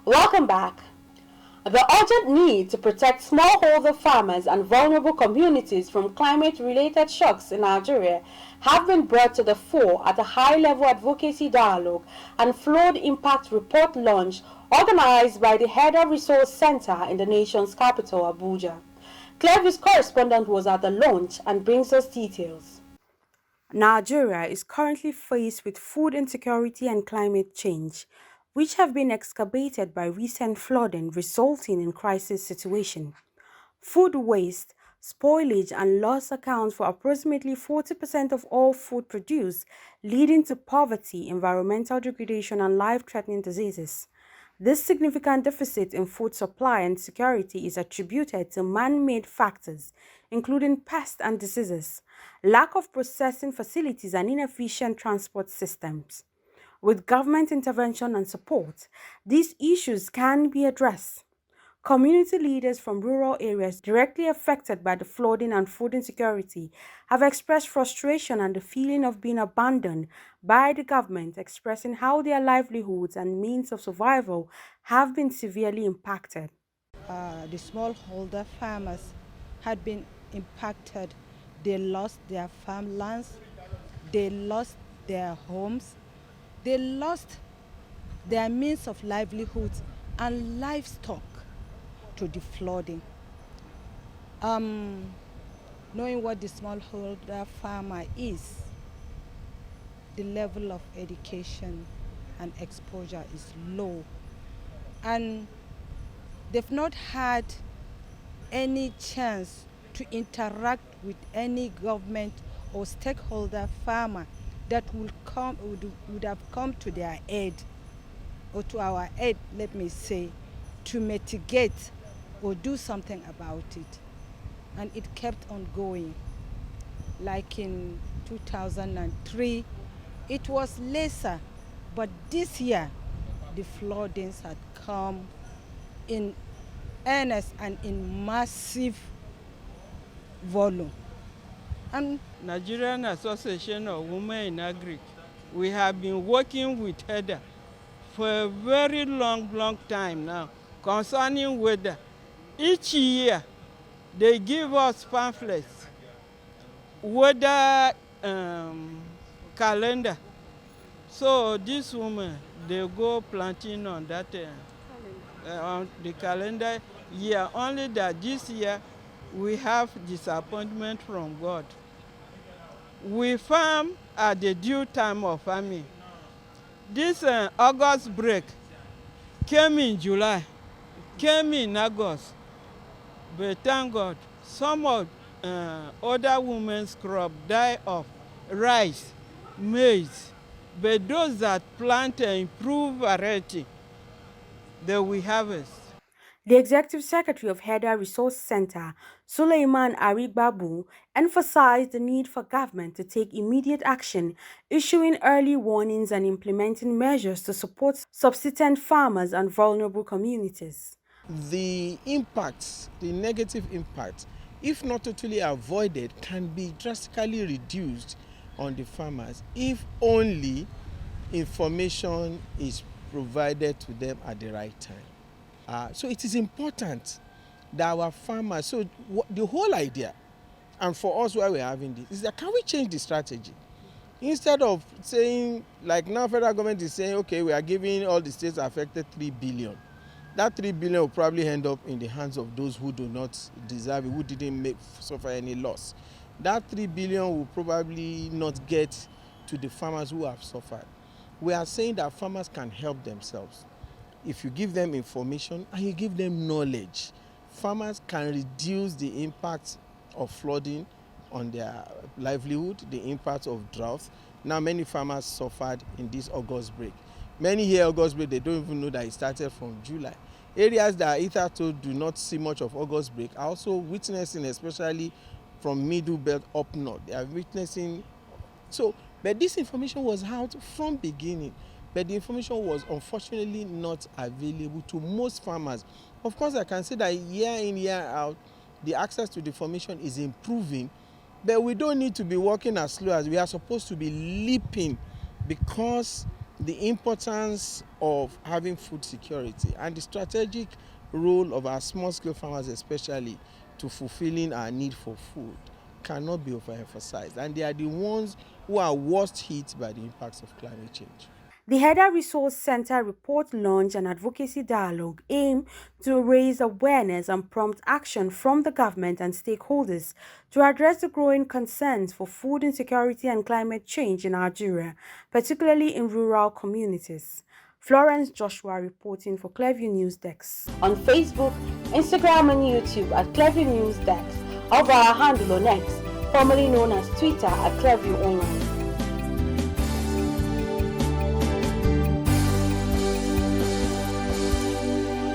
Welcome back. The urgent need to protect smallholder farmers and vulnerable communities from climate-related shocks in Nigeria have been brought to the fore at a high-level advocacy dialogue and flood impact report launch organized by the Heda Resource Center in the nation's capital, Abuja. Clevis correspondent was at the launch and brings us details. Nigeria is currently faced with food insecurity and climate change, which have been exacerbated by recent flooding resulting in crisis situation. Food waste, spoilage and loss account for approximately 40% of all food produced, leading to poverty, environmental degradation and life-threatening diseases. This significant deficit in food supply and security is attributed to man-made factors, including pests and diseases, lack of processing facilities and inefficient transport systems. With government intervention and support, these issues can be addressed. Community leaders from rural areas directly affected by the flooding and food insecurity have expressed frustration and the feeling of being abandoned by the government, expressing how their livelihoods and means of survival have been severely impacted. The smallholder farmers had been impacted. They lost their farmlands, they lost their homes, they lost their means of livelihoods and livestock to the flooding. Knowing what the smallholder farmer is, the level of education and exposure is low. And they've not had any chance to interact with any government or stakeholder farmer that would have come to their aid, or to our aid, let me say, to mitigate or do something about it. And it kept on going. Like in 2003, it was lesser, but this year the floodings had come in earnest and in massive volume. And Nigerian Association of Women in Agric, we have been working with Heda for a very long time now concerning weather. Each year they give us pamphlets, weather calendar. So these women, they go planting on that on the calendar year. Only that this year we have disappointment from God. We farm at the due time of farming. This August break came in July, came in August, but thank God some of other women's crop die of rice, maize, but those that plant and improve variety, they will harvest. The Executive Secretary of Heda Resource Center, Suleiman Arigbabu, emphasized the need for government to take immediate action, issuing early warnings and implementing measures to support subsistence farmers and vulnerable communities. The impacts, the negative impact, if not totally avoided, can be drastically reduced on the farmers if only information is provided to them at the right time. So it is important that our farmers, so the whole idea, and for us why we're having this, is that can we change the strategy? Instead of saying, like now federal government is saying, okay, we are giving all the states affected 3 billion. That 3 billion will probably end up in the hands of those who do not deserve it, who didn't suffer any loss. That 3 billion will probably not get to the farmers who have suffered. We are saying that farmers can help themselves. If you give them information and you give them knowledge, farmers can reduce the impact of flooding on their livelihood, the impact of drought. Now many farmers suffered in this August break. Many here August break, they don't even know that it started from July. Areas that hitherto do not see much of August break are also witnessing, especially from middle belt up north. They are witnessing. So, but this information was out from beginning. But the information was unfortunately not available to most farmers. Of course, I can say that year in, year out, the access to the information is improving, but we don't need to be walking as slow as we are supposed to be leaping, because the importance of having food security and the strategic role of our small-scale farmers, especially to fulfilling our need for food, cannot be overemphasized. And they are the ones who are worst hit by the impacts of climate change. The Heda Resource Center report launch and advocacy dialogue aim to raise awareness and prompt action from the government and stakeholders to address the growing concerns for food insecurity and climate change in Nigeria, particularly in rural communities. Florence Joshua reporting for Clearview News Desk. On Facebook, Instagram and YouTube at Clearview News Desk, or via our handle on X, formerly known as Twitter at Clearview Online.